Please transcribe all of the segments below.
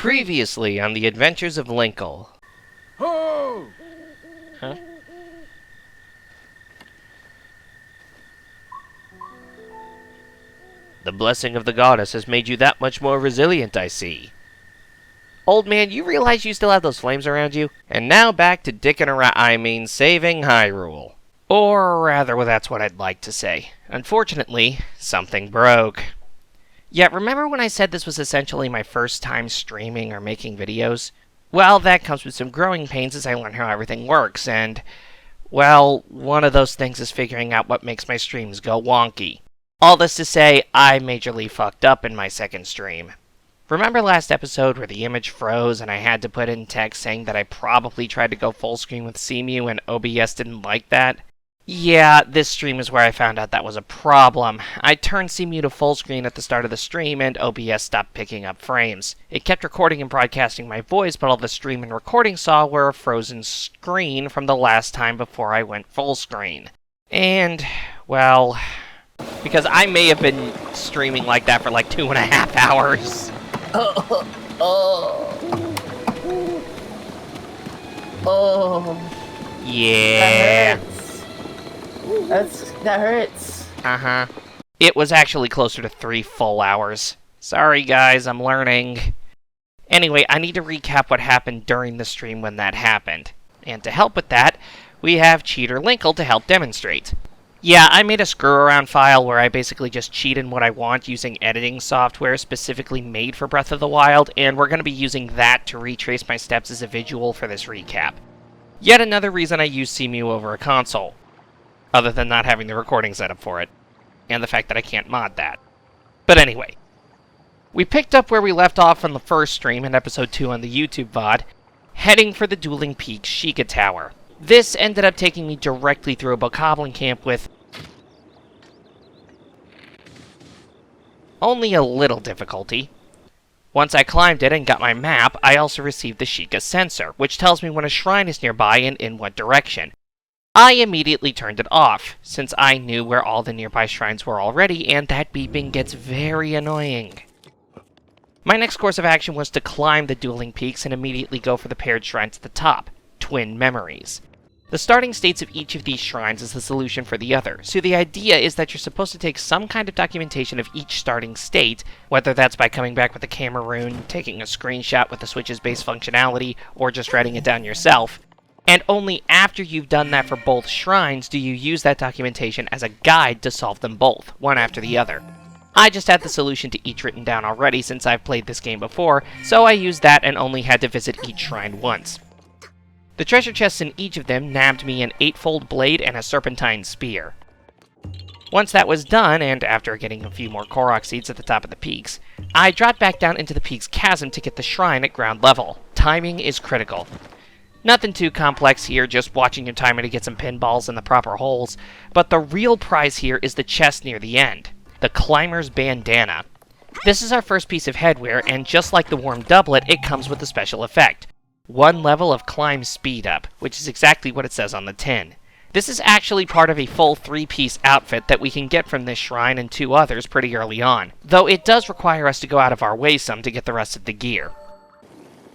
Previously on the adventures of Linkle. Ho! Huh? The blessing of the goddess has made you that much more resilient, I see. Old man, you realize you still have those flames around you? And now back to dicking around, saving Hyrule. Or rather, well, that's what I'd like to say. Unfortunately, something broke. Yeah, remember when I said this was essentially my first time streaming or making videos? Well, that comes with some growing pains as I learn how everything works, and, well, one of those things is figuring out what makes my streams go wonky. All this to say, I majorly fucked up in my second stream. Remember last episode where the image froze and I had to put in text saying that I probably tried to go full screen with CMU and OBS didn't like that? Yeah, this stream is where I found out that was a problem. I turned CMU to full screen at the start of the stream and OBS stopped picking up frames. It kept recording and broadcasting my voice, but all the stream and recording saw were a frozen screen from the last time before I went full screen. And, well, because I may have been streaming like that for like 2.5 hours. Yeah. That hurts. Uh-huh. It was actually closer to 3 full hours. Sorry guys, I'm learning. Anyway, I need to recap what happened during the stream when that happened. And to help with that, we have cheater Linkle to help demonstrate. Yeah, I made a screw-around file where I basically just cheat in what I want using editing software specifically made for Breath of the Wild, and we're going to be using that to retrace my steps as a visual for this recap. Yet another reason I use CMU over a console, other than not having the recording set up for it, and the fact that I can't mod that. But anyway, we picked up where we left off on the first stream in episode 2 on the YouTube VOD, heading for the Dueling Peaks Sheikah Tower. This ended up taking me directly through a bokoblin camp with only a little difficulty. Once I climbed it and got my map, I also received the Sheikah sensor, which tells me when a shrine is nearby and in what direction. I immediately turned it off, since I knew where all the nearby shrines were already, and that beeping gets very annoying. My next course of action was to climb the Dueling Peaks and immediately go for the paired shrines at the top, Twin Memories. The starting states of each of these shrines is the solution for the other, so the idea is that you're supposed to take some kind of documentation of each starting state, whether that's by coming back with a camera rune, taking a screenshot with the Switch's base functionality, or just writing it down yourself. And only after you've done that for both shrines do you use that documentation as a guide to solve them both, one after the other. I just had the solution to each written down already since I've played this game before, so I used that and only had to visit each shrine once. The treasure chests in each of them nabbed me an 8-fold blade and a serpentine spear. Once that was done, and after getting a few more Korok seeds at the top of the peaks, I dropped back down into the peak's chasm to get the shrine at ground level. Timing is critical. Nothing too complex here, just watching your timer to get some pinballs in the proper holes, but the real prize here is the chest near the end, the Climber's Bandana. This is our first piece of headwear, and just like the Warm Doublet, it comes with a special effect. 1 level of climb speed up, which is exactly what it says on the tin. This is actually part of a full 3-piece outfit that we can get from this shrine and 2 others pretty early on, though it does require us to go out of our way some to get the rest of the gear.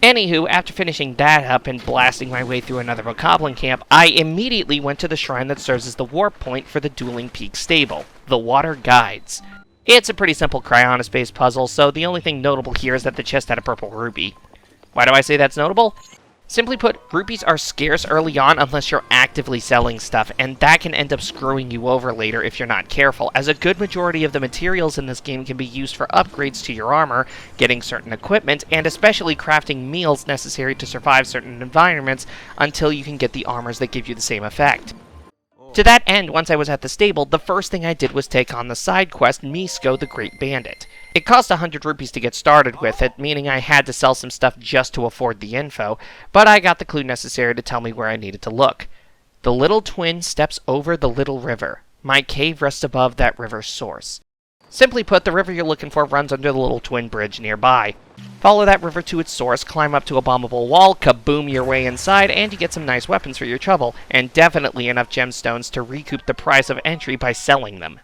Anywho, after finishing that up and blasting my way through another bokoblin camp, I immediately went to the shrine that serves as the warp point for the Dueling Peaks stable, the Water Guides. It's a pretty simple Cryonis-based puzzle, so the only thing notable here is that the chest had a purple rupee. Why do I say that's notable? Simply put, rupees are scarce early on unless you're actively selling stuff, and that can end up screwing you over later if you're not careful, as a good majority of the materials in this game can be used for upgrades to your armor, getting certain equipment, and especially crafting meals necessary to survive certain environments until you can get the armors that give you the same effect. To that end, once I was at the stable, the first thing I did was take on the side quest Misko the Great Bandit. It cost 100 rupees to get started with it, meaning I had to sell some stuff just to afford the info, but I got the clue necessary to tell me where I needed to look. The little twin steps over the little river. My cave rests above that river's source. Simply put, the river you're looking for runs under the little twin bridge nearby. Follow that river to its source, climb up to a bombable wall, kaboom your way inside, and you get some nice weapons for your trouble, and definitely enough gemstones to recoup the price of entry by selling them.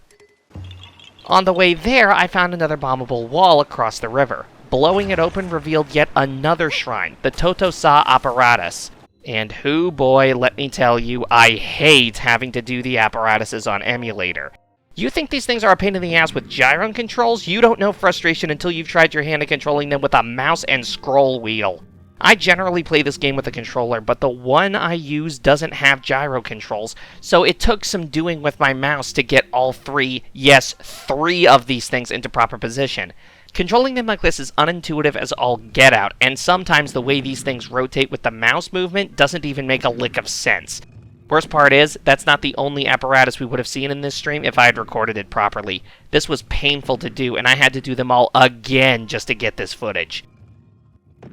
On the way there, I found another bombable wall across the river. blowing it open revealed yet another shrine, the Totosa apparatus. And hoo boy, let me tell you, I hate having to do the apparatuses on emulator. You think these things are a pain in the ass with gyro controls? You don't know frustration until you've tried your hand at controlling them with a mouse and scroll wheel. I generally play this game with a controller, but the one I use doesn't have gyro controls, so it took some doing with my mouse to get all three, yes, 3 of these things into proper position. Controlling them like this is unintuitive as all get out, and sometimes the way these things rotate with the mouse movement doesn't even make a lick of sense. Worst part is, that's not the only apparatus we would have seen in this stream if I had recorded it properly. This was painful to do, and I had to do them all again just to get this footage.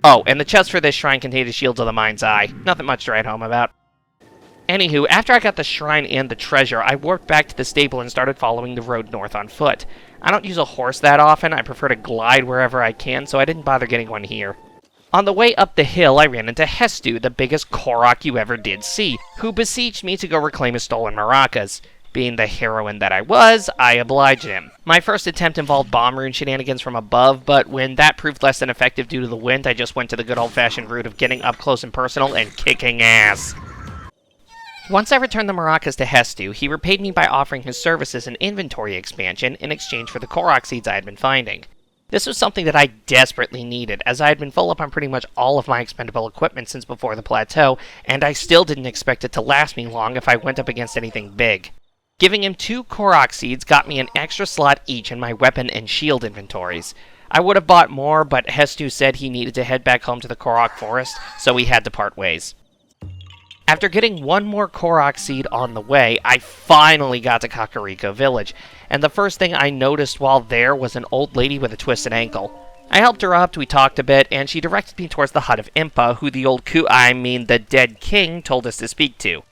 Oh, and the chest for this shrine contained a shield of the mind's eye. Nothing much to write home about. Anywho, after I got the shrine and the treasure, I warped back to the stable and started following the road north on foot. I don't use a horse that often, I prefer to glide wherever I can, so I didn't bother getting one here. On the way up the hill, I ran into Hestu, the biggest Korok you ever did see, who beseeched me to go reclaim his stolen maracas. Being the heroine that I was, I obliged him. My first attempt involved bomb rune shenanigans from above, but when that proved less than effective due to the wind, I just went to the good old-fashioned route of getting up close and personal and kicking ass. Once I returned the maracas to Hestu, he repaid me by offering his services and inventory expansion in exchange for the Korok seeds I had been finding. This was something that I desperately needed, as I had been full up on pretty much all of my expendable equipment since before the plateau, and I still didn't expect it to last me long if I went up against anything big. Giving him 2 Korok seeds got me an extra slot each in my weapon and shield inventories. I would have bought more, but Hestu said he needed to head back home to the Korok forest, so we had to part ways. After getting 1 more Korok seed on the way, I finally got to Kakariko village, and the first thing I noticed while there was an old lady with a twisted ankle. I helped her up, we talked a bit, and she directed me towards the hut of Impa, who the old the dead king, told us to speak to.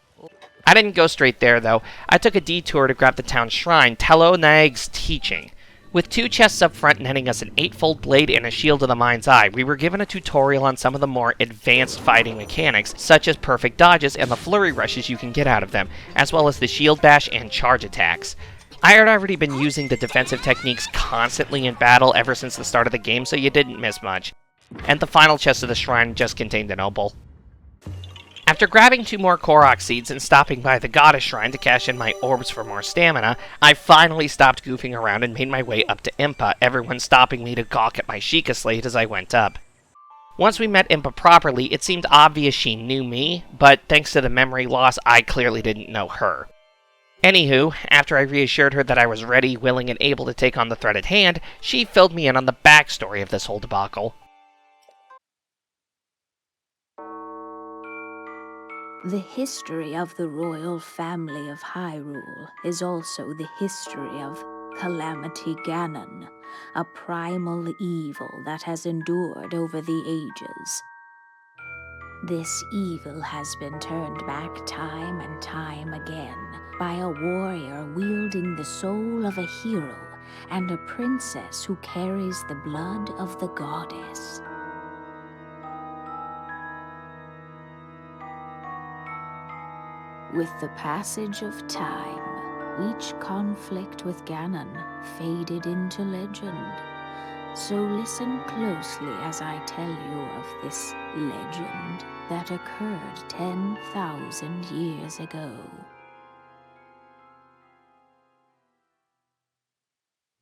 I didn't go straight there, though. I took a detour to grab the town shrine, Talonag's teaching. With 2 chests up front netting us an 8-fold blade and a shield of the mind's eye, we were given a tutorial on some of the more advanced fighting mechanics, such as perfect dodges and the flurry rushes you can get out of them, as well as the shield bash and charge attacks. I had already been using the defensive techniques constantly in battle ever since the start of the game, so you didn't miss much. And the final chest of the shrine just contained an opal. After grabbing 2 more Korok seeds and stopping by the goddess shrine to cash in my orbs for more stamina, I finally stopped goofing around and made my way up to Impa, everyone stopping me to gawk at my Sheikah slate as I went up. Once we met Impa properly, it seemed obvious she knew me, but thanks to the memory loss, I clearly didn't know her. Anywho, after I reassured her that I was ready, willing, and able to take on the threat at hand, she filled me in on the backstory of this whole debacle. The history of the royal family of Hyrule is also the history of Calamity Ganon, a primal evil that has endured over the ages. This evil has been turned back time and time again by a warrior wielding the soul of a hero and a princess who carries the blood of the goddess. With the passage of time, each conflict with Ganon faded into legend. So listen closely as I tell you of this legend that occurred 10,000 years ago.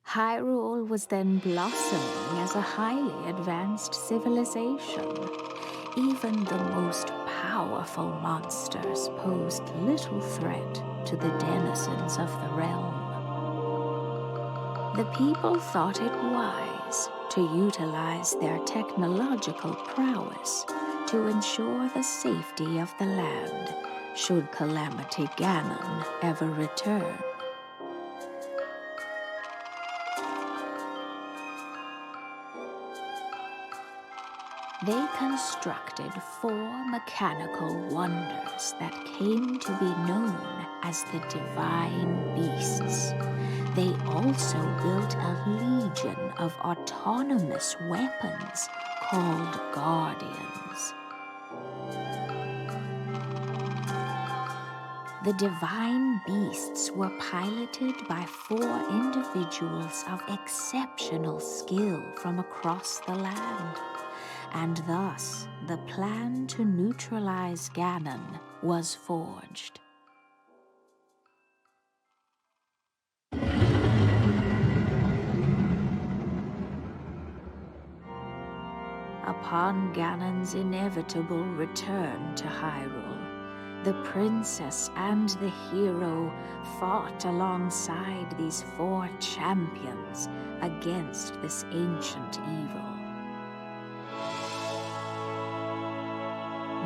Hyrule was then blossoming as a highly advanced civilization. Even the most powerful monsters posed little threat to the denizens of the realm. The people thought it wise to utilize their technological prowess to ensure the safety of the land should Calamity Ganon ever return. They constructed 4 mechanical wonders that came to be known as the Divine Beasts. They also built a legion of autonomous weapons called Guardians. The divine beasts were piloted by 4 individuals of exceptional skill from across the land, and thus the plan to neutralize Ganon was forged. Upon Ganon's inevitable return to Hyrule, the princess and the hero fought alongside these 4 champions against this ancient evil.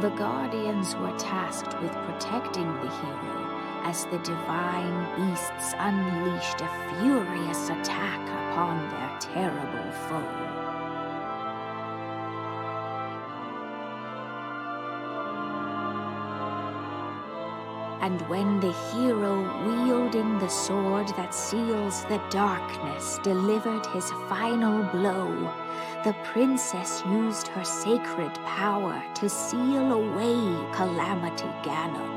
The Guardians were tasked with protecting the hero as the divine beasts unleashed a furious attack upon their terrible foe. And when the hero wielding the sword that seals the darkness delivered his final blow, the princess used her sacred power to seal away Calamity Ganon.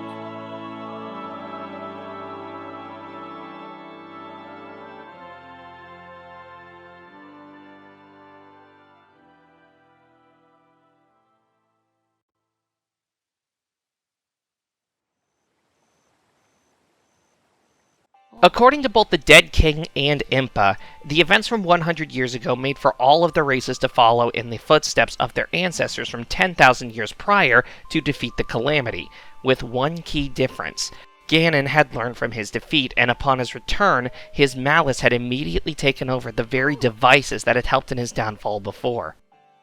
According to both the Dead King and Impa, the events from 100 years ago made for all of the races to follow in the footsteps of their ancestors from 10,000 years prior to defeat the Calamity, with one key difference. Ganon had learned from his defeat, and upon his return, his malice had immediately taken over the very devices that had helped in his downfall before.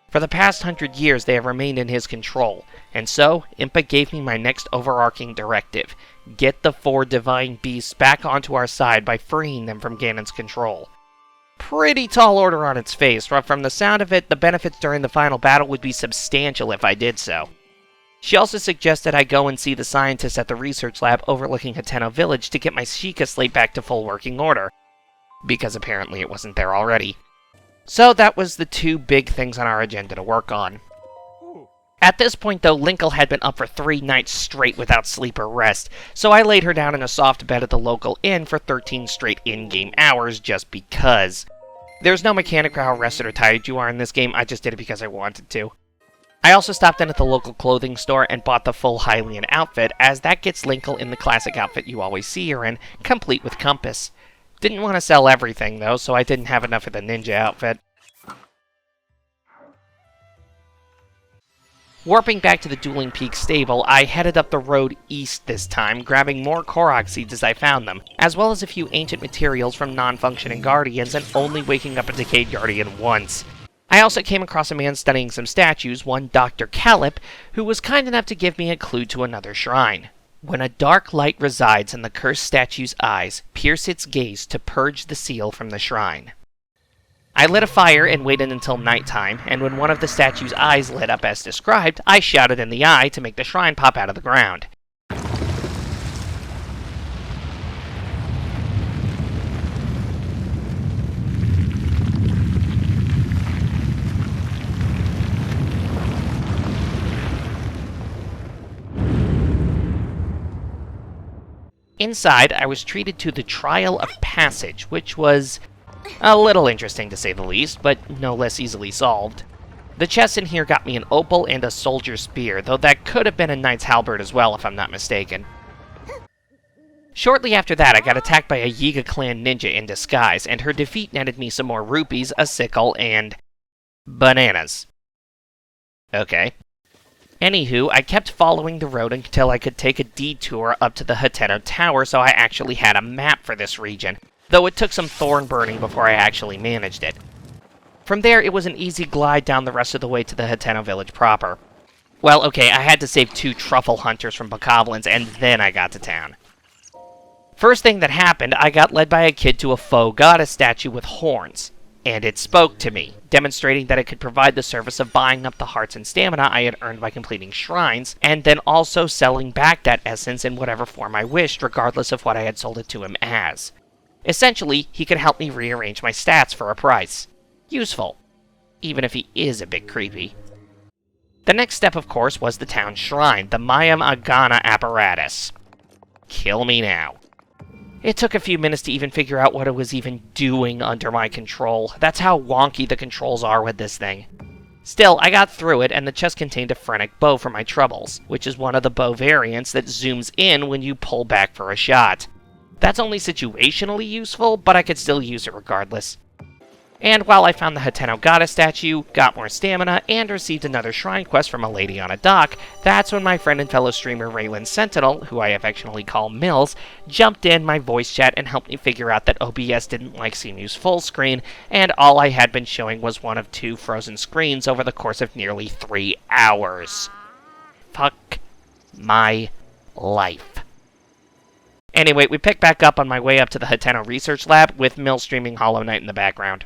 For the past 100 years, they have remained in his control, and so, Impa gave me my next overarching directive. Get the 4 divine beasts back onto our side by freeing them from Ganon's control. Pretty tall order on its face, but from the sound of it, the benefits during the final battle would be substantial if I did so. She also suggested I go and see the scientists at the research lab overlooking Hateno Village to get my Sheikah slate back to full working order, because apparently it wasn't there already. So that was the 2 big things on our agenda to work on. At this point, though, Linkle had been up for 3 nights straight without sleep or rest, so I laid her down in a soft bed at the local inn for 13 straight in-game hours just because. There's no mechanic for how rested or tired you are in this game, I just did it because I wanted to. I also stopped in at the local clothing store and bought the full Hylian outfit, as that gets Linkle in the classic outfit you always see her in, complete with compass. Didn't want to sell everything, though, so I didn't have enough of the ninja outfit. Warping back to the Dueling Peak stable, I headed up the road east this time, grabbing more Korok seeds as I found them, as well as a few ancient materials from non-functioning Guardians, and only waking up a decayed Guardian once. I also came across a man studying some statues, one Dr. Calip, who was kind enough to give me a clue to another shrine. When a dark light resides in the cursed statue's eyes, pierce its gaze to purge the seal from the shrine. I lit a fire and waited until nighttime, and when one of the statue's eyes lit up as described, I shouted in the eye to make the shrine pop out of the ground. Inside, I was treated to the Trial of Passage, which was a little interesting to say the least, but no less easily solved. The chests in here got me an opal and a soldier's spear, though that could have been a knight's halberd as well if I'm not mistaken. Shortly after that, I got attacked by a Yiga clan ninja in disguise, and her defeat netted me some more rupees, a sickle, and bananas. Okay. Anywho, I kept following the road until I could take a detour up to the Hateno Tower, so I actually had a map for this region, though it took some thorn burning before I actually managed it. From there, it was an easy glide down the rest of the way to the Hateno village proper. Well, okay, I had to save 2 truffle hunters from bokoblins, and then I got to town. First thing that happened, I got led by a kid to a faux goddess statue with horns, and it spoke to me, demonstrating that it could provide the service of buying up the hearts and stamina I had earned by completing shrines, and then also selling back that essence in whatever form I wished, regardless of what I had sold it to him as. Essentially, he could help me rearrange my stats for a price. Useful, even if he is a bit creepy. The next step, of course, was the town shrine, the Mayam Agana apparatus. Kill me now. It took a few minutes to even figure out what it was even doing under my control. That's how wonky the controls are with this thing. Still, I got through it, and the chest contained a phrenic bow for my troubles, which is one of the bow variants that zooms in when you pull back for a shot. That's only situationally useful, but I could still use it regardless. And while I found the Hateno goddess statue, got more stamina, and received another shrine quest from a lady on a dock, that's when my friend and fellow streamer Raylan Sentinel, who I affectionately call Mills, jumped in my voice chat and helped me figure out that OBS didn't like CMU's full screen, and all I had been showing was one of 2 frozen screens over the course of nearly 3 hours. Fuck my life. Anyway, we picked back up on my way up to the Hateno Research Lab, with Mill streaming Hollow Knight in the background.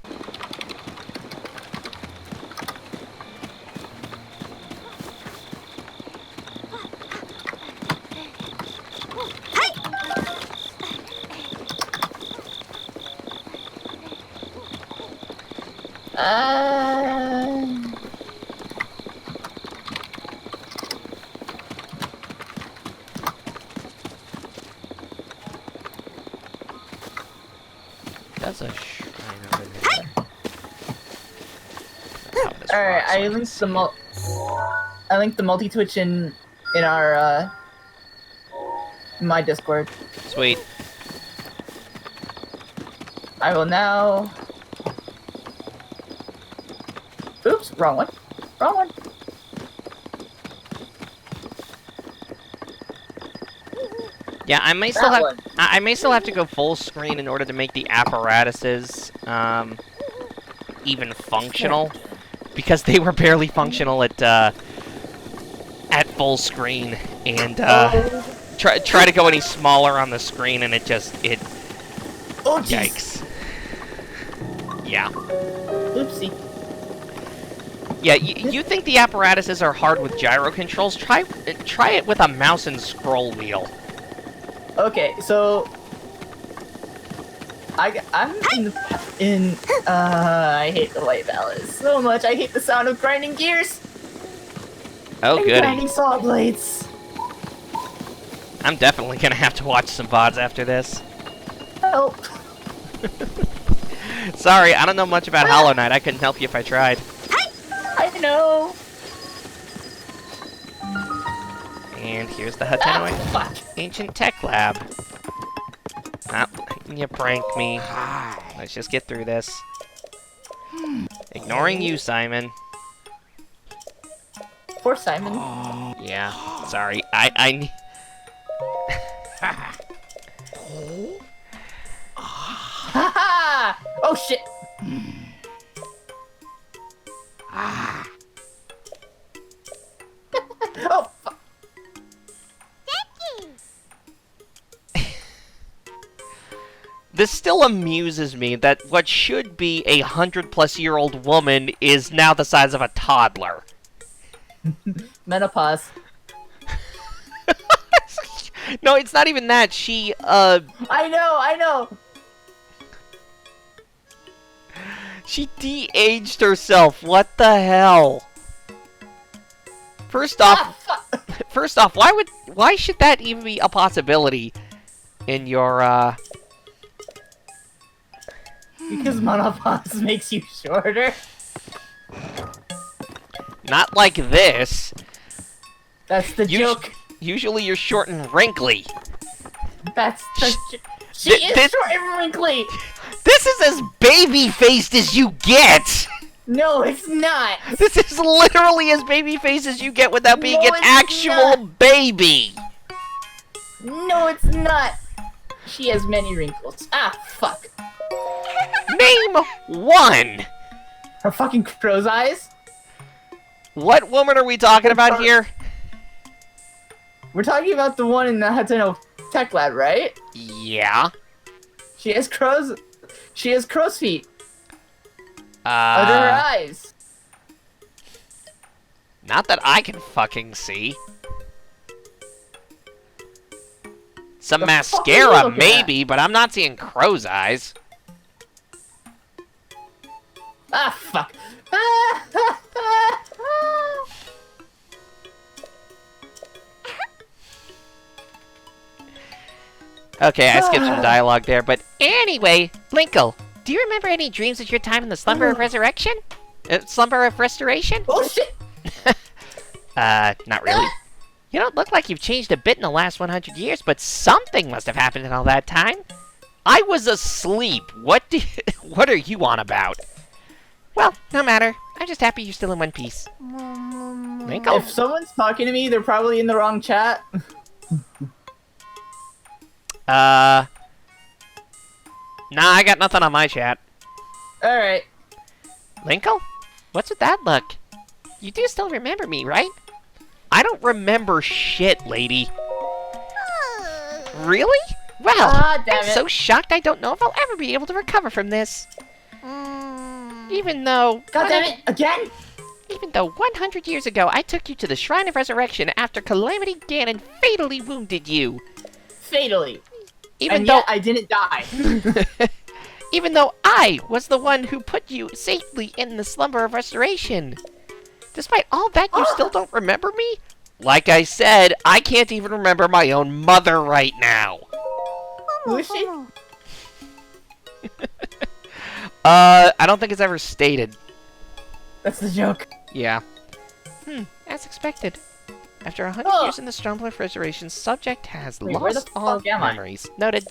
That's a shrine over there. Alright, I linked the multi-twitch in our my Discord. Sweet. I will now. Oops, wrong one. Wrong one. Yeah, I may still have to go full screen in order to make the apparatuses even functional, because they were barely functional at full screen, and try to go any smaller on the screen, and it Oh, yikes. Yeah. Oopsie. Yeah, you think the apparatuses are hard with gyro controls? Try it with a mouse and scroll wheel. Okay, so I'm I hate the light balance so much. I hate the sound of grinding gears. Oh, and goody. grinding saw blades. I'm definitely gonna have to watch some VODs after this. Help. Sorry, I don't know much about Hollow Knight. I couldn't help you if I tried. I know. And here's the Hateno Ancient Tech Lab. Ah, you prank me. Let's just get through this. Ignoring you, Simon. Poor Simon. Yeah, sorry. I Haha! Oh shit! Oh fuck! This still amuses me that what should be a 100-plus-year-old woman is now the size of a toddler. Menopause. No, it's not even that. She, I know! She de-aged herself. What the hell? First off, why should that even be a possibility in your, Because menopause makes you shorter. Not like this. That's the joke. Usually you're short and wrinkly. That's the She is short and wrinkly! This is as baby-faced as you get! No, it's not! This is literally as baby-faced as you get without being an actual baby! No, it's not! She has many wrinkles. Ah, fuck. Name one! Her fucking crow's eyes? What woman are we talking about here? We're talking about the one in the Hateno Tech Lab, right? Yeah. She has crow's feet. Under her eyes. Not that I can fucking see. Some The fuck are you mascara, looking maybe, but I'm not seeing crow's eyes. Ah, fuck. Okay, I skipped some dialogue there, but anyway, Linkle, do you remember any dreams of your time in the Slumber of Resurrection? Slumber of Restoration? Oh shit! Not really. You don't look like you've changed a bit in the last 100 years, but something must have happened in all that time. I was asleep. What are you on about? Well, no matter. I'm just happy you're still in one piece. Linkle? If someone's talking to me, they're probably in the wrong chat. Nah, I got nothing on my chat. Alright. Linkle? What's with that look? You do still remember me, right? I don't remember shit, lady. Really? Well, Damn I'm it. so shocked I don't know if I'll ever be able to recover from this. Even though... God damn it! Again? Even though 100 years ago I took you to the Shrine of Resurrection after Calamity Ganon fatally wounded you. Fatally. Even And though... yet I didn't die. Even though I was the one who put you safely in the Slumber of Restoration. Despite all that, you still don't remember me? Like I said, I can't even remember my own mother right now. Who is she? I don't think it's ever stated. That's the joke. Yeah. As expected. After 100 Oh. years in the Slumber of Restoration, subject has Wait, where the lost all fuck am I? memories. Noted.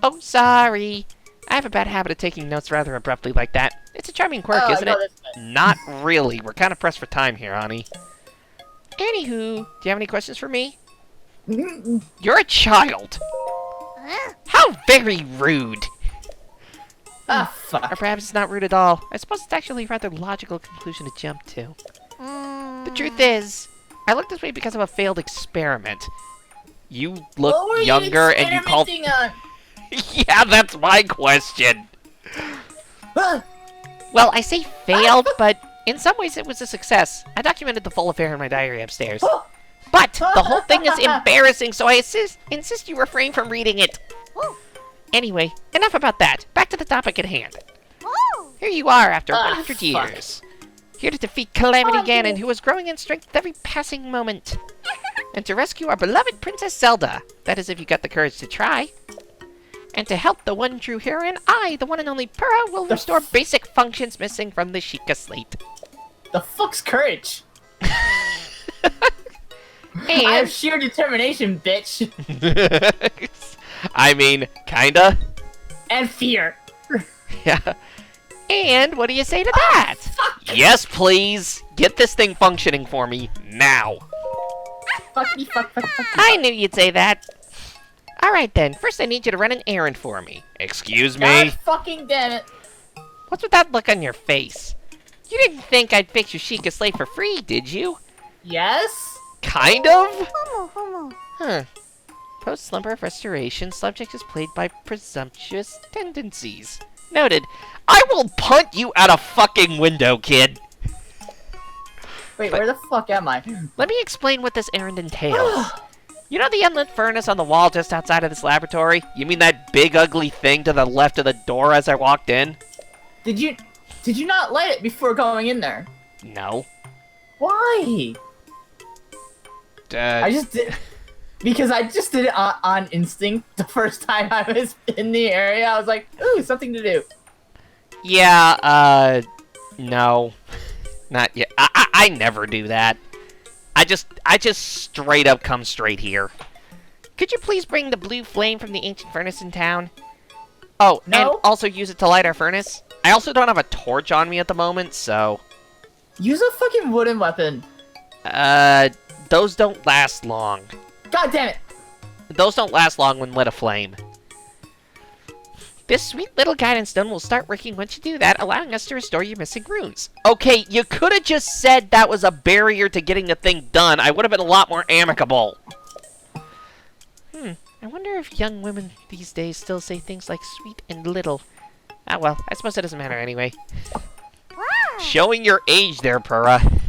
Oh, sorry. I have a bad habit of taking notes rather abruptly like that. It's a charming quirk, Oh, isn't no, it? that's fine. Not really. We're kind of pressed for time here, honey. Anywho, do you have any questions for me? You're a child. How very rude. Ah, Or fuck. perhaps it's not rude at all. I suppose it's actually a rather logical conclusion to jump to. The truth is, I look this way because of a failed experiment. You look What were younger and you called... experimenting on? Yeah, that's my question. Ah, Well, I say failed, but in some ways it was a success. I documented the full affair in my diary upstairs. oh, But the whole thing is embarrassing, so I insist you refrain from reading it. Anyway, enough about that. Back to the topic at hand. Here you are after Ah, 100 fuck. years. Here to defeat Calamity Oh, Ganon, no. who is growing in strength with every passing moment. And to rescue our beloved Princess Zelda. That is if you got the courage to try. And to help the one true heroine, I, the one and only Purah, will restore basic functions missing from the Sheikah slate. the fuck's courage? I have And... sheer determination, bitch. I mean, kinda. And fear. Yeah. And what do you say to that? Yes, please. Get this thing functioning for me now. Fuck me, fuck. I knew you'd say that. Alright then, first I need you to run an errand for me. Excuse me? God fucking damn it. What's with that look on your face? You didn't think I'd fix your Sheikah slate for free, did you? Yes? Kind of? Huh. Post-slumber of restoration, subject is plagued by presumptuous tendencies. Noted. I will punt you out a fucking window, kid. Wait, But- where the fuck am I? Let me explain what this errand entails. You know the unlit furnace on the wall just outside of this laboratory? You mean that big ugly thing to the left of the door as I walked in? Did you not light it before going in there? No. Why? I just did because I just did it on instinct the first time I was in the area. I was like, ooh, something to do. Yeah, no. Not yet. I never do that. I just straight up come straight here. Could you please bring the blue flame from the ancient furnace in town? Oh, No. and also use it to light our furnace. I also don't have a torch on me at the moment, so... Use a fucking wooden weapon. Those don't last long. God damn it. Those don't last long when lit aflame. This sweet little guidance stone will start working once you do that, allowing us to restore your missing runes. Okay, you could have just said that was a barrier to getting the thing done. I would have been a lot more amicable. I wonder if young women these days still say things like sweet and little. Ah, well, I suppose it doesn't matter anyway. Showing your age there, Purah.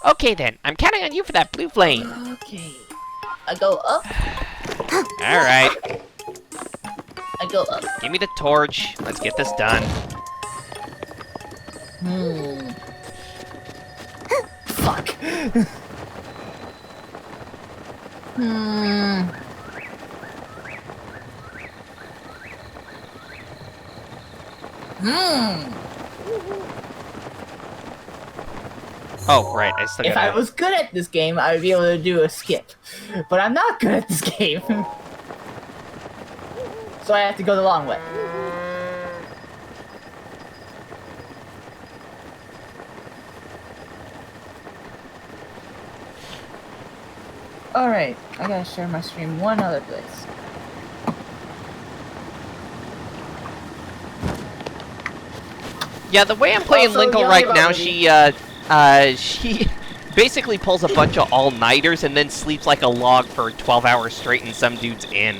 Okay then, I'm counting on you for that blue flame. Okay. I go up. Alright, I go up. give me the torch. Let's get this done. Fuck. Oh, right. I still If I gotta... was good at this game, I would be able to do a skip. But I'm not good at this game. So I have to go the long way. Alright, I gotta share my stream one other place. Yeah, the way I'm playing Also, Linkle yelling right about now, Liddy. she basically pulls a bunch of all-nighters and then sleeps like a log for 12 hours straight in some dude's inn.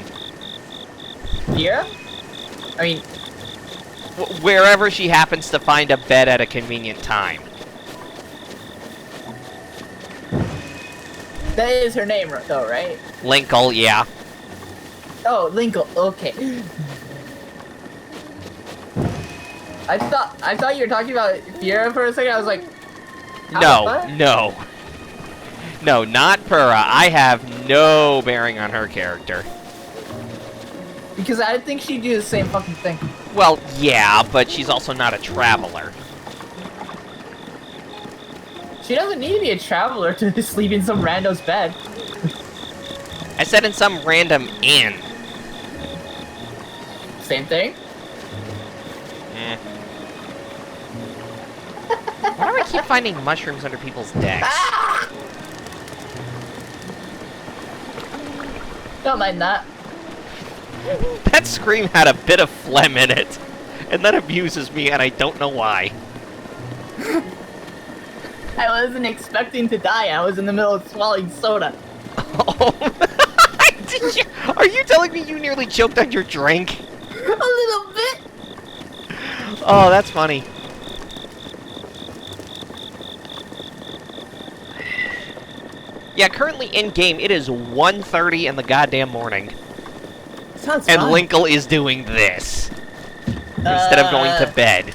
Here? I mean, Wherever she happens to find a bed at a convenient time. that is her name though, right? Linkle, yeah. Oh, Linkle, okay. I thought you were talking about Fiera for a second. I was like, No, no. No, not Purra. I have no bearing on her character. because I think she'd do the same fucking thing. Well, yeah, but she's also not a traveler. She doesn't need to be a traveler to sleep in some rando's bed. I said in some random inn. Same thing. Eh. Why do I keep finding mushrooms under people's decks? Don't mind that. That scream had a bit of phlegm in it. And that amuses me, and I don't know why. I wasn't expecting to die. I was in the middle of swallowing soda. Oh. Are you telling me you nearly choked on your drink? A little bit. Oh, that's funny. Yeah, currently in-game, it is 1:30 in the goddamn morning. Sounds And fun. Linkle is doing this. Instead of going to bed.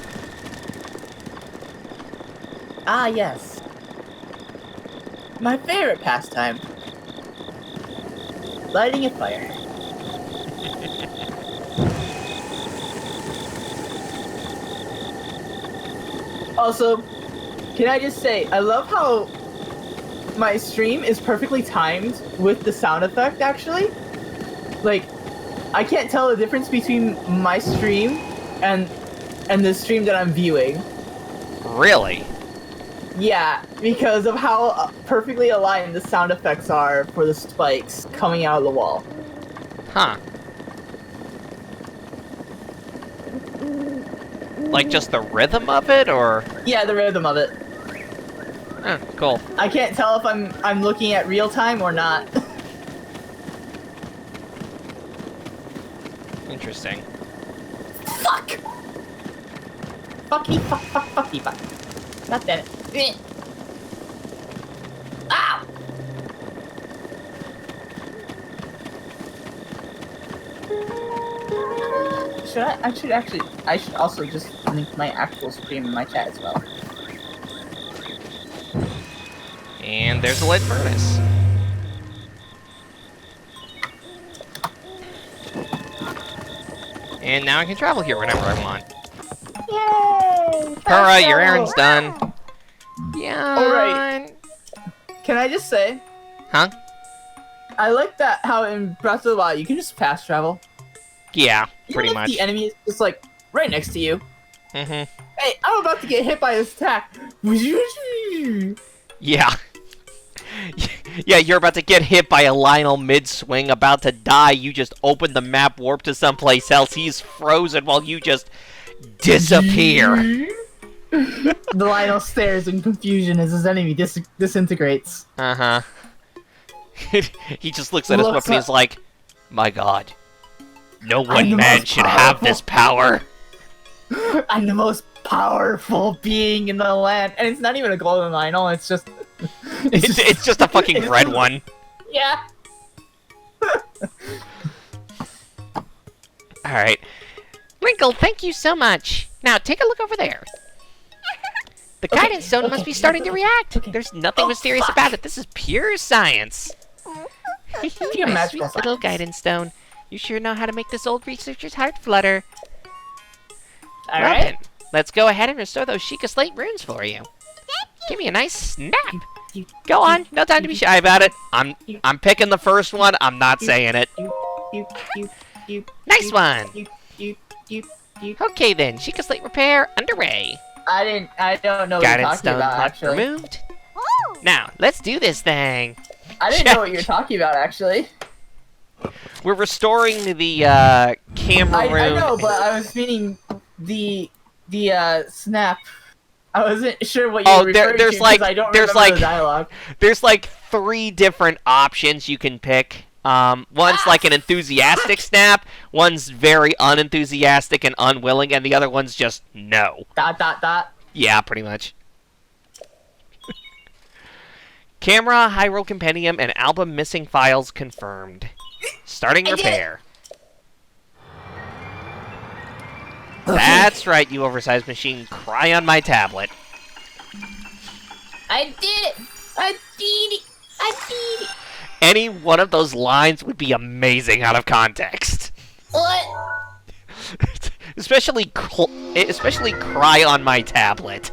Ah, yes. My favorite pastime. Lighting a fire. Also, can I just say, I love how my stream is perfectly timed with the sound effect, actually. Like, I can't tell the difference between my stream and the stream that I'm viewing. Really? Yeah, because of how perfectly aligned the sound effects are for the spikes coming out of the wall. Huh. Like just the rhythm of it, or? Yeah, the rhythm of it. Eh, cool. I can't tell if I'm looking at real time or not. Interesting. Fuck! Fucky, fucky, fuck. God damn it. Ow! I should also just link my actual stream in my chat as well. And there's a lead furnace. And now I can travel here whenever I want. Yay! Purra, your errand's done. Yeah. Alright. Can I just say, Huh? I like that how in Breath of the Wild you can just fast travel. Yeah, Even pretty if much. the enemy is just like right next to you. Mm-hmm. Hey, I'm about to get hit by this attack. Yeah. Yeah, you're about to get hit by a Lionel mid-swing, about to die. You just open the map, warp to someplace else. He's frozen while you just disappear. The Lionel stares in confusion as his enemy disintegrates. Uh-huh. He just looks at his Looks weapon and he's like, my god. No I'm one the man most should have this power. I'm the most powerful being in the land. And it's not even a golden Lionel, it's just... It's just a fucking red one. Yeah. Alright. Linkle, thank you so much. Now, take a look over there. The guidance stone must be starting to react. Okay. There's nothing Oh, mysterious fuck. about it. This is pure science. Pure My magical sweet little science. guidance stone. You sure know how to make this old researcher's heart flutter. All Well right. then, let's go ahead and restore those Sheikah Slate runes for you. Give me a nice snap. Go on, no time to be shy about it. I'm picking the first one. I'm not saying it. Nice one. Okay then, Sheikah Slate repair underway. I don't know what you're Guidance talking stone about, lock actually. removed. Now, let's do this thing. I didn't know what you were talking about, actually. We're restoring the camera I rune. know, but I was meaning the snap. I wasn't sure what you were referring there's to like because I don't there's remember like the dialogue. there's like 3 different options you can pick. One's like an enthusiastic snap, one's very unenthusiastic and unwilling, and the other one's just no. ... Yeah, pretty much. Camera, Hyrule Compendium, and album missing files confirmed. Starting repair. That's right, you oversized machine. Cry on my tablet. I did it! I did it! I did it! Any one of those lines would be amazing out of context. What? especially cry on my tablet.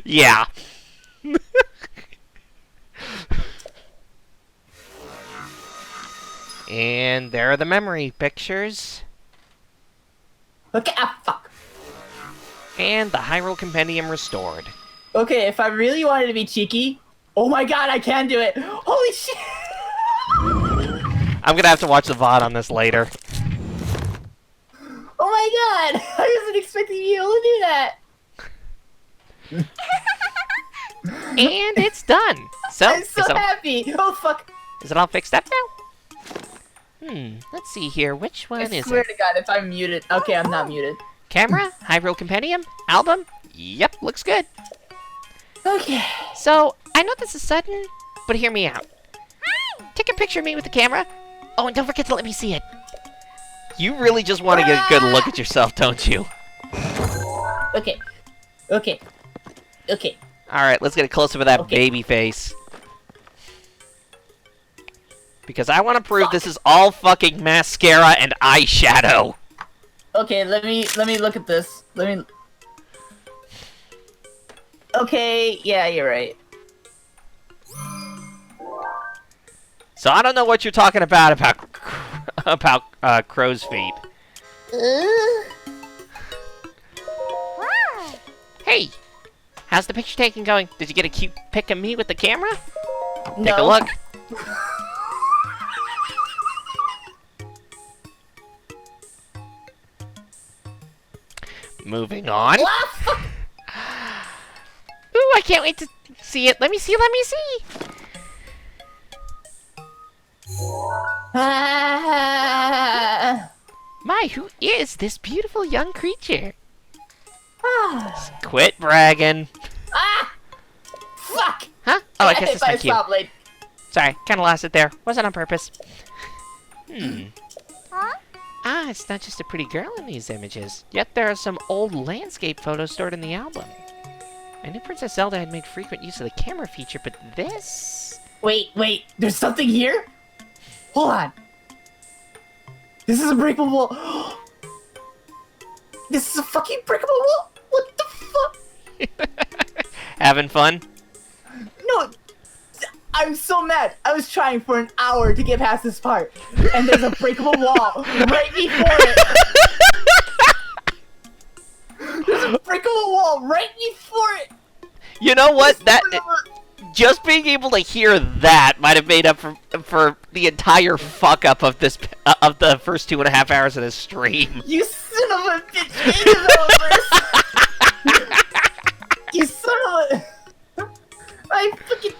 Yeah. And there are the memory pictures. Okay, fuck. And the Hyrule Compendium restored. Okay, if I really wanted to be cheeky, oh my god, I can do it! Holy shit! I'm gonna have to watch the VOD on this later. Oh my god! I wasn't expecting you to be able to do that! And it's done. So, I'm so happy! Oh fuck! Is it all fixed up now? Let's see here. Which one I is swear it? to god, if I'm muted. Okay, I'm not muted. Camera, Hyrule Compendium, album? Yep, looks good. Okay. So, I know this is sudden, but hear me out. Take a picture of me with the camera. Oh, and don't forget to let me see it. You really just want to get a good look at yourself, don't you? Okay. Okay. Okay. Alright, let's get a close-up of that Okay. baby face. Because I want to prove this is all fucking mascara and eyeshadow. Okay, let me look at this. Okay, yeah, you're right. So I don't know what you're talking about crow's feet. Hey, how's the picture taking going? Did you get a cute pic of me with the camera? No. Take a look. Moving on. Ooh, I can't wait to see it. Let me see. My, who is this beautiful young creature? Quit bragging. Fuck! Huh? Oh, I guess it's my cue. stoplight. Sorry, kinda lost it there. Wasn't on purpose. Ah, it's not just a pretty girl in these images. Yet there are some old landscape photos stored in the album. I knew Princess Zelda had made frequent use of the camera feature, but this... Wait, there's something here? Hold on. This is a breakable wall. This is a fucking breakable wall? What the fuck? Having fun? No, I'm so mad. I was trying for an hour to get past this part, and there's a breakable wall right before it. There's a breakable wall right before it. You know what? Just being able to hear that might have made up for the entire fuck up of this of the first 2.5 hours of this stream. You son of a bitch! You son of a... I fucking...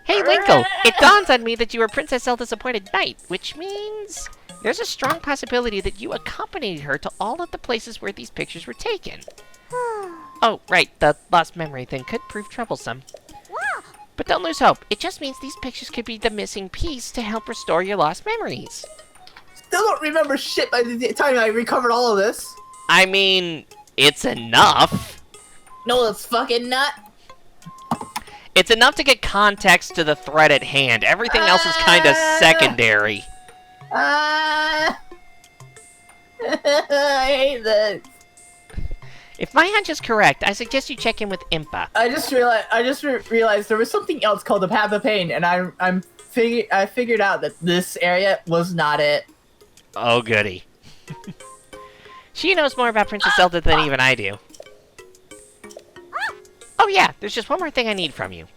Hey, Linkle, it dawns on me that you were Princess Zelda's appointed knight, which means there's a strong possibility that you accompanied her to all of the places where these pictures were taken. Oh, right, the lost memory thing could prove troublesome. But don't lose hope. It just means these pictures could be the missing piece to help restore your lost memories. Still don't remember shit by the time I recovered all of this. I mean, it's enough. No, it's fucking not. It's enough to get context to the threat at hand. Everything else is kind of secondary. I hate this. If my hunch is correct, I suggest you check in with Impa. I just realized there was something else called the Path of Pain, and I figured out that this area was not it. Oh, goody. She knows more about Princess Zelda than even I do. Oh yeah, there's just one more thing I need from you.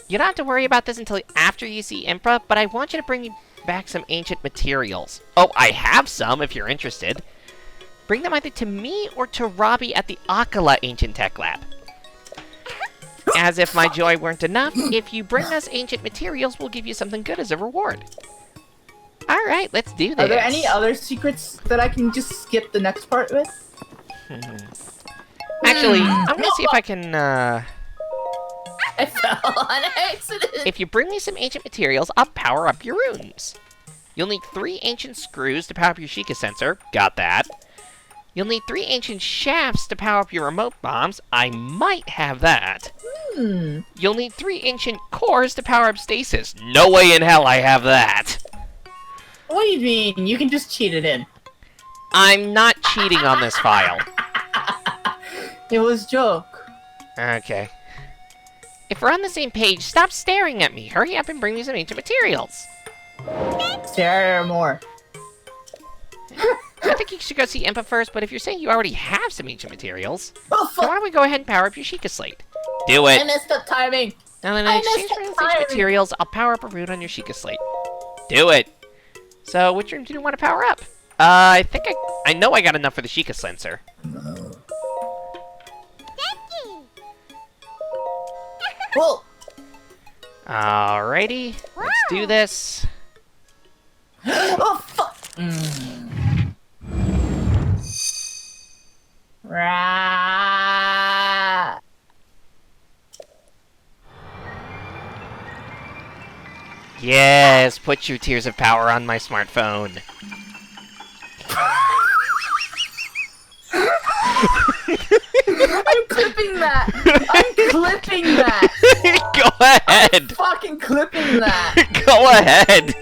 You don't have to worry about this until after you see Impa, but I want you to bring me back some ancient materials. Oh, I have some if you're interested. Bring them either to me or to Robbie at the Akala Ancient Tech Lab. As if my joy weren't enough, if you bring us ancient materials, we'll give you something good as a reward. Alright, let's do this. Are there any other secrets that I can just skip the next part with? Actually, I'm gonna see if I can, I fell on accident. If you bring me some ancient materials, I'll power up your rooms. You'll need 3 ancient screws to power up your Sheikah sensor. Got that. You'll need 3 ancient shafts to power up your remote bombs. I might have that. You'll need 3 ancient cores to power up stasis. No way in hell I have that. What do you mean? You can just cheat it in. I'm not cheating on this file. It was joke. Okay. If we're on the same page, stop staring at me. Hurry up and bring me some ancient materials. Stare more. I think you should go see Impa first, but if you're saying you already have some ancient materials, Oh, then why don't we go ahead and power up your Sheikah slate? Do it! I missed the timing. Now then, I in missed exchange the for those timing. ancient materials, I'll power up a root on your Sheikah slate. Do it! So, which room do you want to power up? I think I know I got enough for the Sheikah sensor. Whoa. Alrighty, let's do this. Oh, fuck. Rah. Yes, put your Tears of Power on my smartphone. I'm clipping that. I'm clipping that. Go ahead. Fucking clipping that. Go ahead.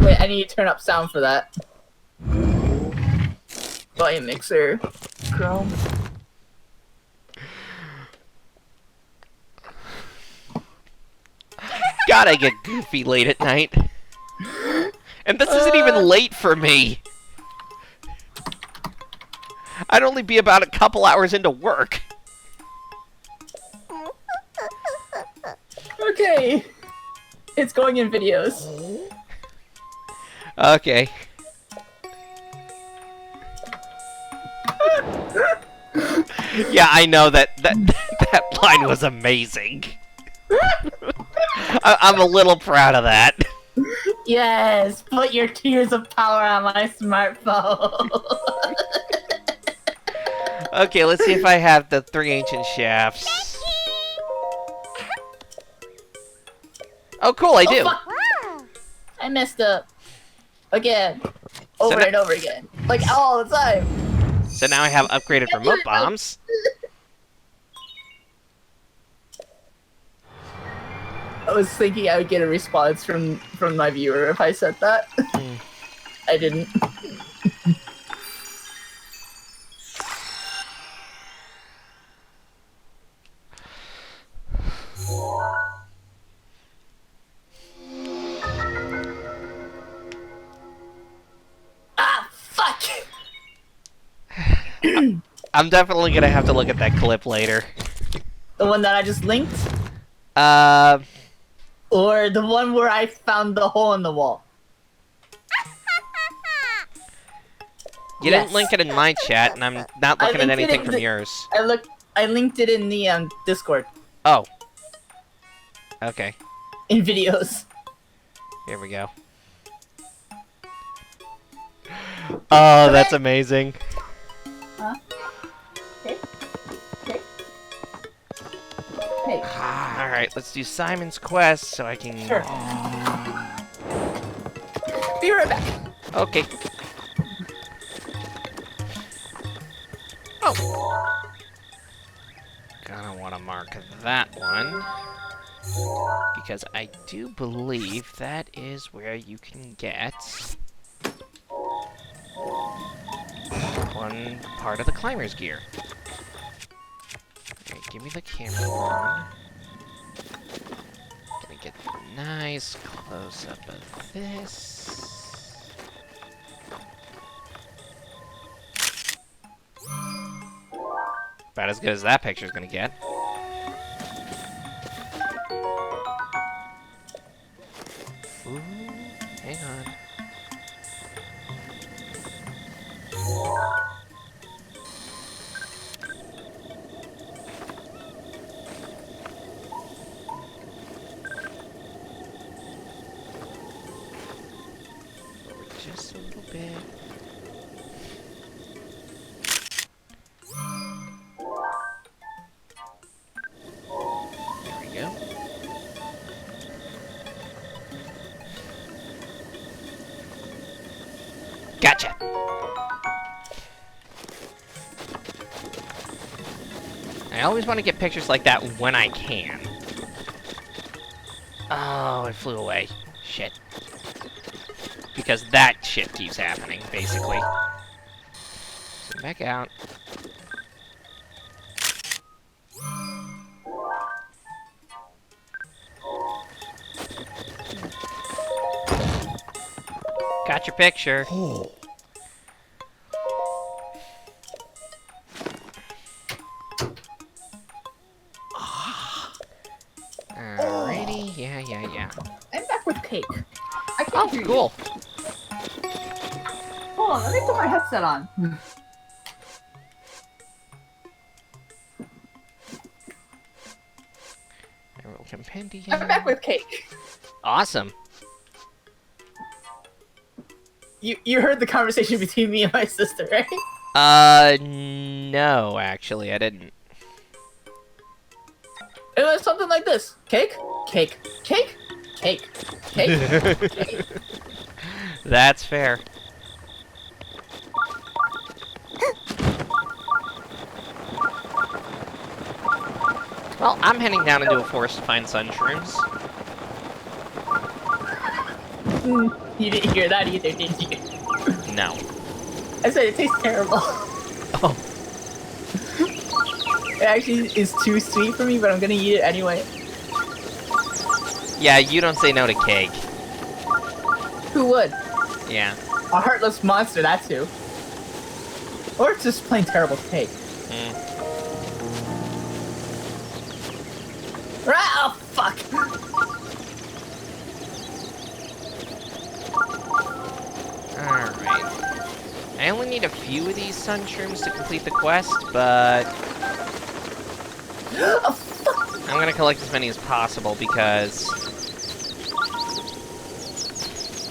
Wait, I need to turn up sound for that. Volume mixer. Chrome. God, I get goofy late at night. And this isn't even late for me. I'd only be about a couple hours into work. Okay. It's going in videos. Okay. Yeah, I know that line was amazing. I'm a little proud of that. Yes, put your Tears of Power on my smartphone. Okay, let's see if I have the 3 ancient shafts. Oh, cool, I do. Fuck. I messed up. Again. Over now- and over again. Like all the time. So now I have upgraded remote bombs. I was thinking I would get a response from my viewer if I said that. I didn't. Ah, fuck! I'm definitely gonna have to look at that clip later. The one that I just linked? Or the one where I found the hole in the wall? You didn't link it in my chat, and I'm not looking at linked it anything in from the- yours. I linked it in the Discord. Oh. Okay. In videos. Here we go. Oh, that's amazing. Huh? Okay. Okay. Hey. Alright, let's do Simon's Quest so I can... Sure. Be right back. Okay. Oh! Gonna want to mark that one. Because I do believe that is where you can get one part of the climber's gear. Alright, give me the camera one. Gonna get a nice close-up of this. About as good as that picture's gonna get. Ooh, hang on. Forward just a little bit. There we go. Gotcha! I always want to get pictures like that when I can. Oh, it flew away. Shit. Because that shit keeps happening, basically. Zoom back out. Got your picture. Alrighty, yeah. I'm back with cake. I can't Oh, hear cool. you. Hold on, let me put my headset on. Emerald Compendium. I'm back with cake. Awesome. You heard the conversation between me and my sister, right? No, actually, I didn't. It was something like this. Cake, cake, cake, cake, cake, cake. That's fair. Well, I'm heading down into a forest to find sun shrooms. You didn't hear that either, did you? No. I said it tastes terrible. Oh. It actually is too sweet for me, but I'm gonna eat it anyway. Yeah, you don't say no to cake. Who would? Yeah. A heartless monster, that too. Or it's just plain terrible cake. Ah, oh, fuck! Alright. I only need a few of these sun shrooms to complete the quest, but Oh, fuck! I'm gonna collect as many as possible because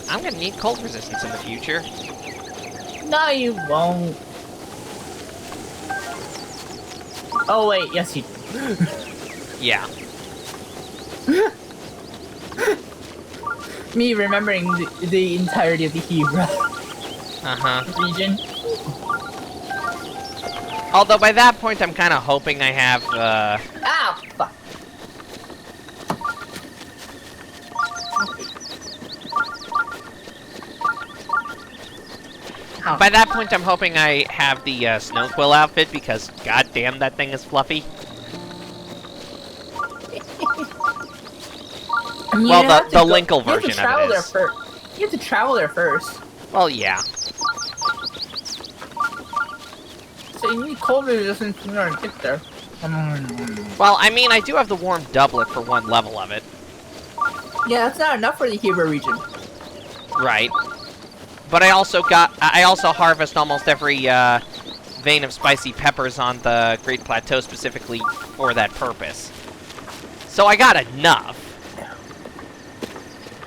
I'm gonna need cold resistance in the future. No, you won't. Oh, wait, yes, you do. Yeah. Me remembering the entirety of the Hebra region. Although by that point, I'm kind of hoping I have, Ah, fuck. By that point, I'm hoping I have the Snow Quill outfit because, goddamn, that thing is fluffy. Well, the Linkle version of it is. You have to travel there first. Well, yeah. So you need cold resistance in order to get there. Well, I mean, I do have the warm doublet for one level of it. Yeah, that's not enough for the Hebra region. Right. But I also harvest almost every vein of spicy peppers on the Great Plateau specifically for that purpose. So I got enough.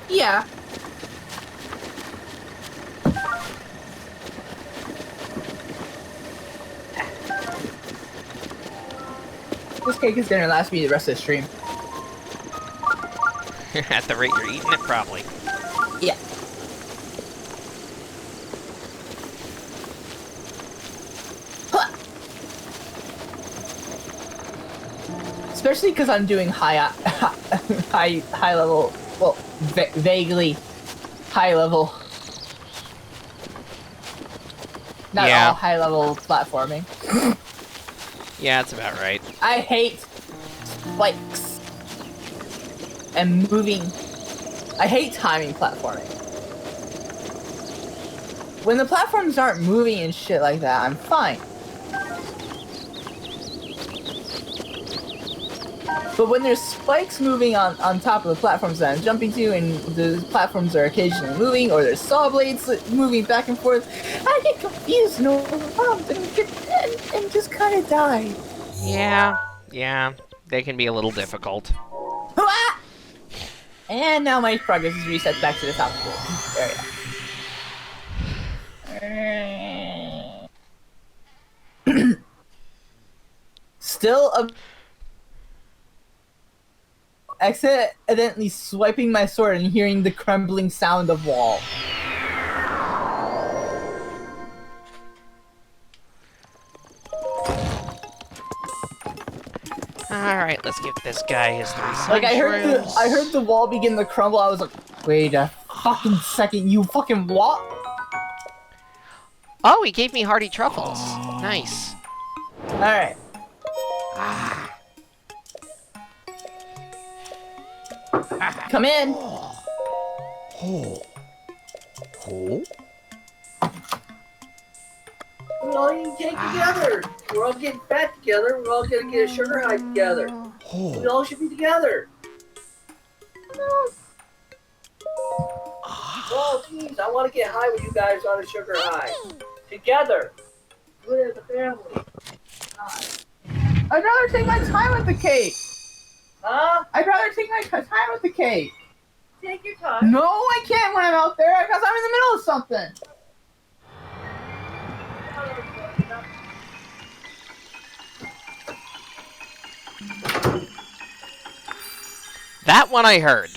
Yeah. This cake is gonna last me the rest of the stream. At the rate you're eating it, probably. Yeah. especially because I'm doing high level, well, vaguely high level. Not Yeah. all high level platforming. Yeah, that's about right. I hate spikes and moving. I hate timing platforming. When the platforms aren't moving and shit like that, I'm fine. But when there's spikes moving on top of the platforms that I'm jumping to, and the platforms are occasionally moving, or there's saw blades moving back and forth, I get confused and overwhelmed and just kind of die. Yeah, they can be a little difficult. And now my progress is reset back to the top of the area. Still accidentally swiping my sword and hearing the crumbling sound of wall. Alright, let's give this guy his 3 sun Like I heard shrooms. the wall begin to crumble. I was like, wait a fucking second, you fucking what? Oh, he gave me hearty truffles. Nice. Alright. Come in. We all eat cake together. We're all getting fat together. We're all gonna get a sugar high together. We all should be together. Oh, geez, I want to get high with you guys on a sugar high. Together. Do it as a family. I'd rather take my time with the cake. Huh? I'd rather take my time with the cake. Take your time. No, I can't when I'm out there because I'm in the middle of something. That one I heard.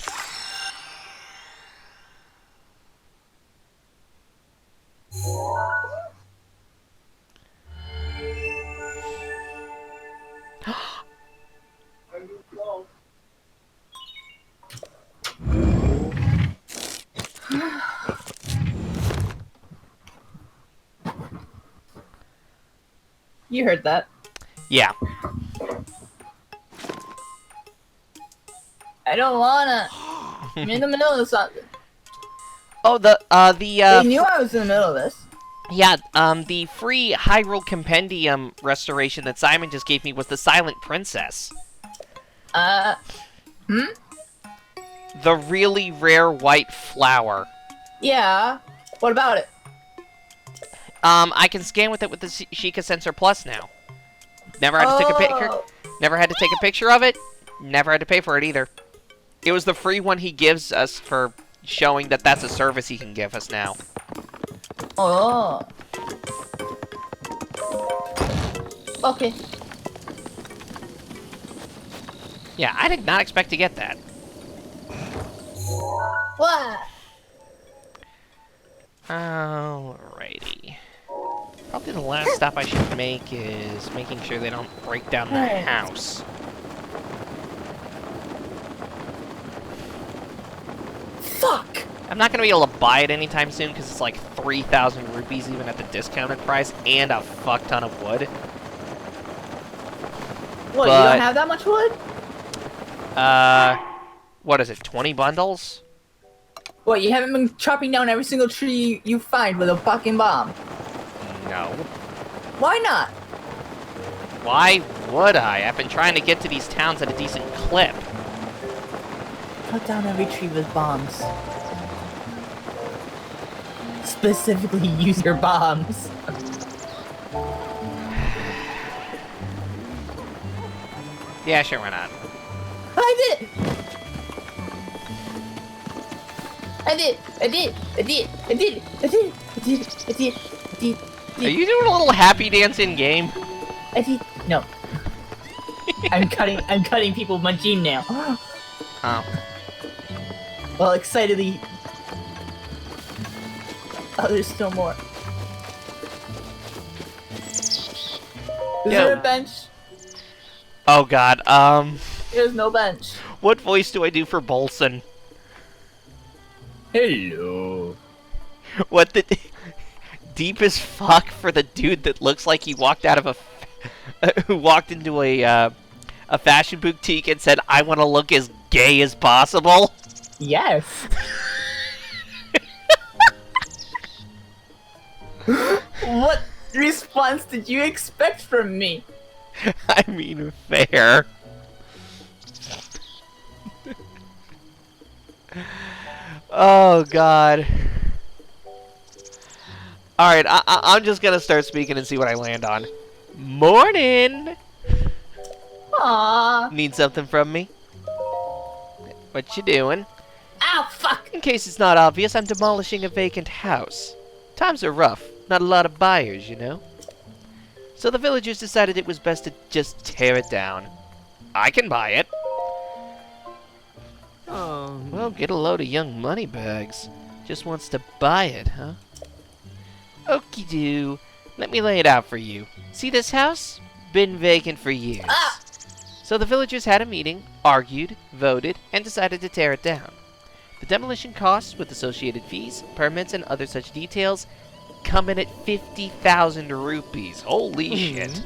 You heard that. Yeah. I don't wanna. I'm in the middle of something. Oh, They knew I was in the middle of this. yeah, the free Hyrule Compendium restoration that Simon just gave me was the Silent Princess. The really rare white flower. Yeah. What about it? I can scan with it with the Sheikah Sensor Plus now. Never had to take a picture. Never had to take a picture of it. Never had to pay for it either. It was the free one he gives us for showing that that's a service he can give us now. Oh. Okay. Yeah, I did not expect to get that. What? Alrighty. Probably the last stop I should make is making sure they don't break down the Right. house. Fuck. I'm not going to be able to buy it anytime soon because it's like 3,000 rupees even at the discounted price and a fuck ton of wood. What? You But- don't have that much wood? What is it, 20 bundles? What? You haven't been chopping down every single tree you find with a fucking bomb? No. Why not? Why would I? I've been trying to get to these towns at a decent clip. Cut down every tree with bombs. Specifically use your bombs. Yeah, sure, why not? I did! I did! I did! I did! I did! I did! I did! I did! I did! Are you doing a little happy dance in game? I did! No. I'm cutting people munching now. Oh. Well, excitedly. Oh, there's still more. Is there a bench? Oh god, There's no bench. what voice do I do for Bolson? Hello. What the... Deep as fuck for the dude that looks like he walked out of a... who walked into a fashion boutique and said, I want to look as gay as possible? Yes. What response did you expect from me? I mean, fair. Oh, God. Alright, I'm just gonna start speaking and see what I land on. Morning! Aww. Need something from me? What you doing? Ow, fuck. In case it's not obvious, I'm demolishing a vacant house. Times are rough. Not a lot of buyers, you know? So the villagers decided it was best to just tear it down. I can buy it. Oh, well, get a load of young moneybags. Just wants to buy it, huh? Okie-doo. Let me lay it out for you. See this house? Been vacant for years. Ah! So the villagers had a meeting, argued, voted, and decided to tear it down. The demolition costs, with associated fees, permits, and other such details, come in at 50,000 rupees. Holy shit.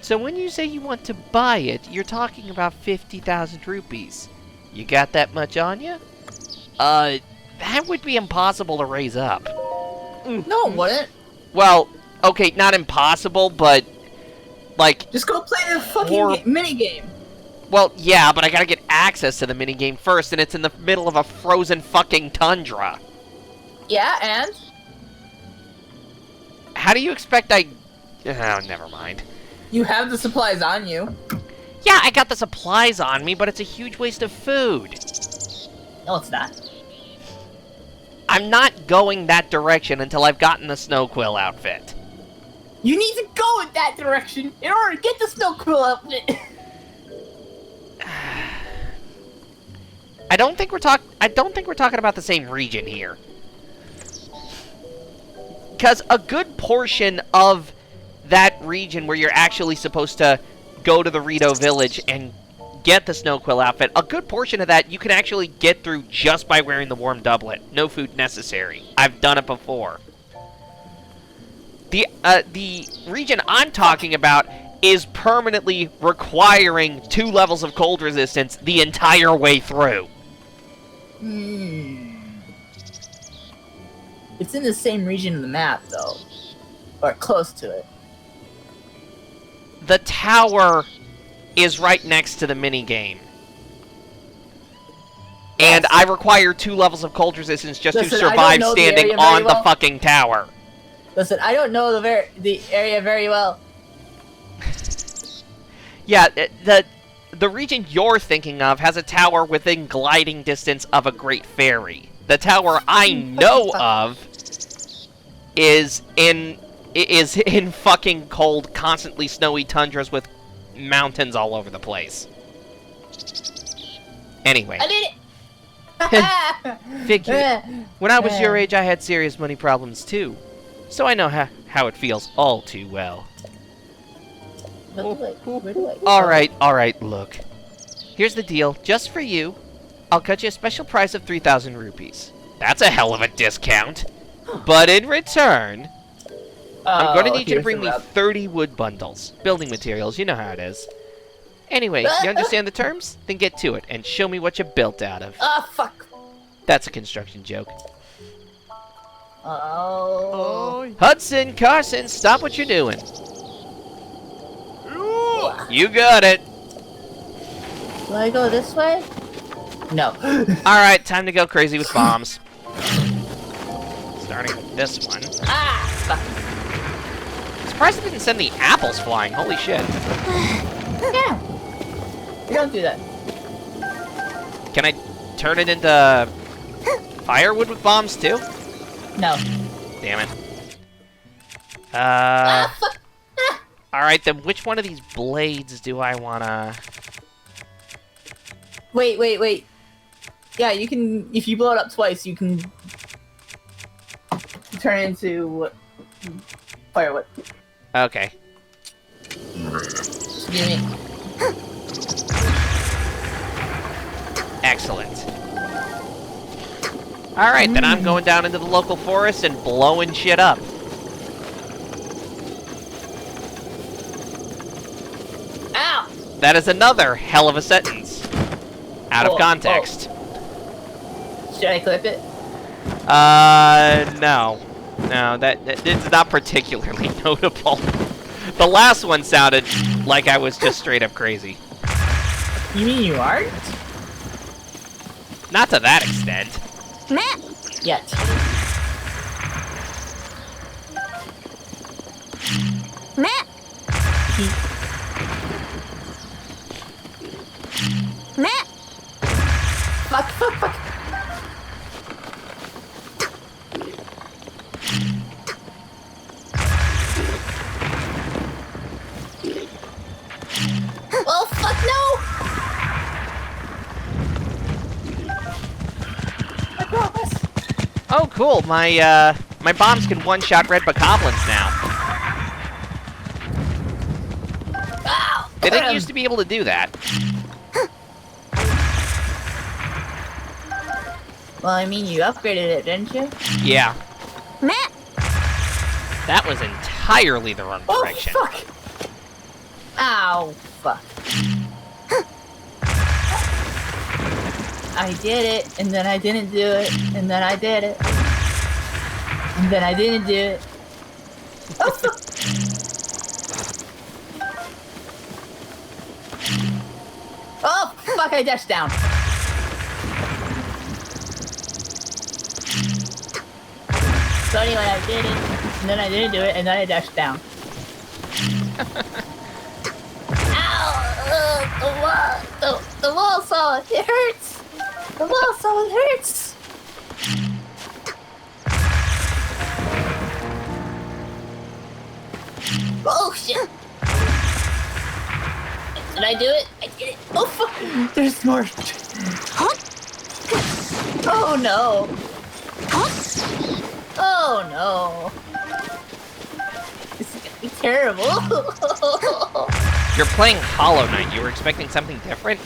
So when you say you want to buy it, you're talking about 50,000 rupees. You got that much on you? That would be impossible to raise up. No, it wouldn't. Well, okay, not impossible, but, like... Just go play the fucking minigame. Well, yeah, but I gotta get access to the minigame first, and it's in the middle of a frozen fucking tundra. Yeah, and? How do you expect I... Oh, never mind. You have the supplies on you. Yeah, I got the supplies on me, but it's a huge waste of food. No, it's not. I'm not going that direction until I've gotten the Snow Quill outfit. You need to go in that direction in order to get the Snow Quill outfit. I don't think we're talking about the same region here. Because a good portion of that region where you're actually supposed to go to the Rito village and get the Snow Quill outfit, a good portion of that you can actually get through just by wearing the warm doublet. No food necessary. I've done it before. The region I'm talking about is permanently requiring 2 levels of cold resistance the entire way through. It's in the same region of the map, though. Or close to it. The tower is right next to the minigame. And I require 2 levels of cold resistance just to survive standing on the fucking tower. Listen, I don't know the area very well. Yeah, the region you're thinking of has a tower within gliding distance of a great ferry. The tower I know of is in fucking cold, constantly snowy tundras with mountains all over the place. Anyway. I did it! Figure. When I was your age, I had serious money problems too. So I know how it feels all too well. Alright, look. Here's the deal. Just for you, I'll cut you a special price of 3,000 rupees. That's a hell of a discount. But in return, I'm going to need you to bring me 30 wood bundles. Building materials, you know how it is. Anyway, you understand the terms? Then get to it and show me what you're built out of. Ah, fuck. That's a construction joke. Oh. Hudson, Carson, stop what you're doing. You got it. Do I go this way? No. Alright, time to go crazy with bombs. Starting with this one. Ah, fuck. Surprised it didn't send the apples flying. Holy shit. Yeah. You don't do that. Can I turn it into firewood with bombs too? No. Damn it. Fuck. Alright, then which one of these blades do I wanna... Wait. Yeah, you can, if you blow it up twice, you can turn it into firewood. Okay. Excuse me. Excellent. Alright, then I'm going down into the local forest and blowing shit up. Ow! That is another hell of a sentence. Out of Oh, context. Should I clip it? No. No, that it's not particularly notable. The last one sounded like I was just straight up crazy. You mean you aren't? Not to that extent. Yet. Fuck, fuck, fuck. Oh, fuck, no! I promise. Oh, cool. My bombs can one-shot red bokoblins now. Ow! They didn't used to be able to do that. Well, I mean, you upgraded it, didn't you? Yeah. That was entirely the wrong direction. Oh, fuck! Ow, fuck. I did it, and then I didn't do it, and then I did it. And then I didn't do it. Oh, fuck! Oh, fuck, I dashed down. So anyway, I did it, and then I didn't do it, and then I dashed down. Ow! The wall saw it. It hurts. The wall saw it hurts. Oh shit! Did I do it? I did it. Oh fuck! There's more. Oh no! Oh no! This is gonna be terrible. You're playing Hollow Knight. You were expecting something different?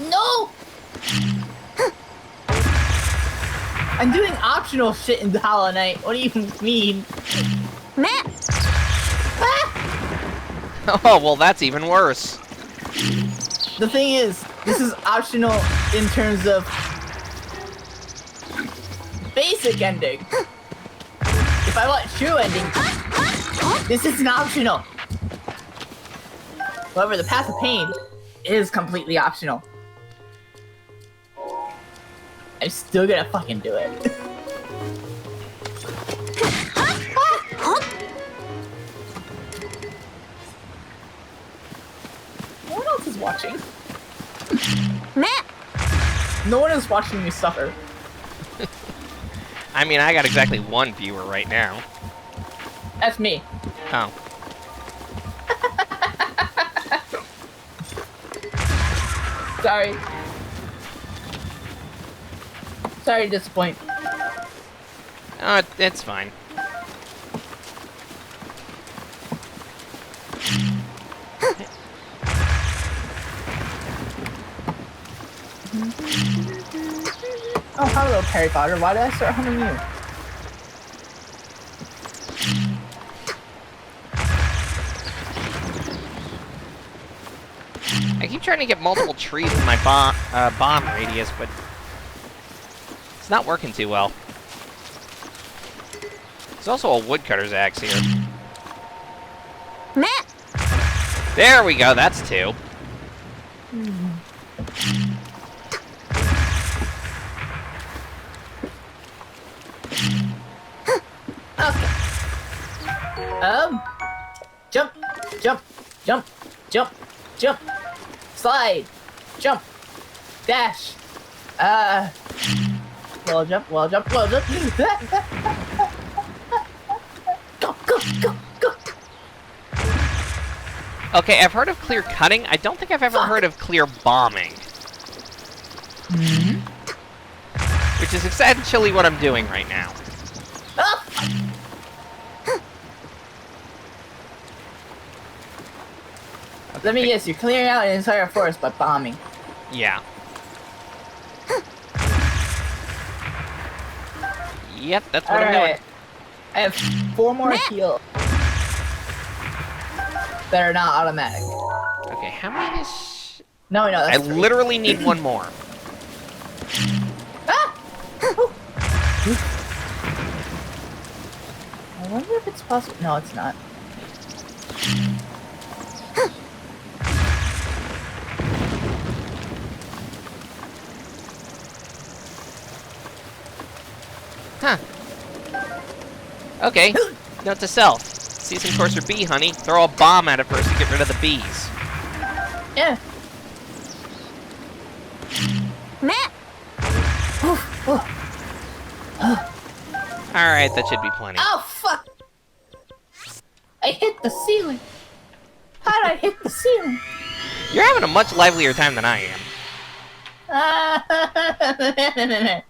No! I'm doing optional shit in Hollow Knight. What do you mean? Ah! Oh, well, that's even worse. The thing is, this is optional in terms of basic ending. If I want true ending, this isn't optional. However, the Path of Pain is completely optional. I'm still gonna fucking do it. No one else is watching. No one is watching me suffer. I mean, I got exactly one viewer right now. That's me. Oh. Sorry. Sorry to disappoint. Oh, it's fine. Oh, hello, Harry Potter. Why did I start humming you? I keep trying to get multiple trees in my bomb radius, but it's not working too well. There's also a woodcutter's axe here. There we go, that's two. Okay. Jump, jump, jump, jump, jump, slide, jump, dash, wall jump, wall jump, wall jump. Go, go, go, go. Okay, I've heard of clear cutting. I don't think I've ever heard of clear bombing. Which is essentially what I'm doing right now. Oh. Let me guess, you're clearing out an entire forest by bombing. Yeah. Yep, that's what I'm doing. Alright. I have 4 more heal. That are not automatic. Okay, how many is... No, I that's 3. literally need one more. Ah! I wonder if it's possible. No, it's not. Huh. Okay. Note to self. Season Courser bee, honey. Throw a bomb at it first to get rid of the bees. Yeah. Alright, that should be plenty. Oh, fuck! I hit the ceiling. How did I hit the ceiling? You're having a much livelier time than I am.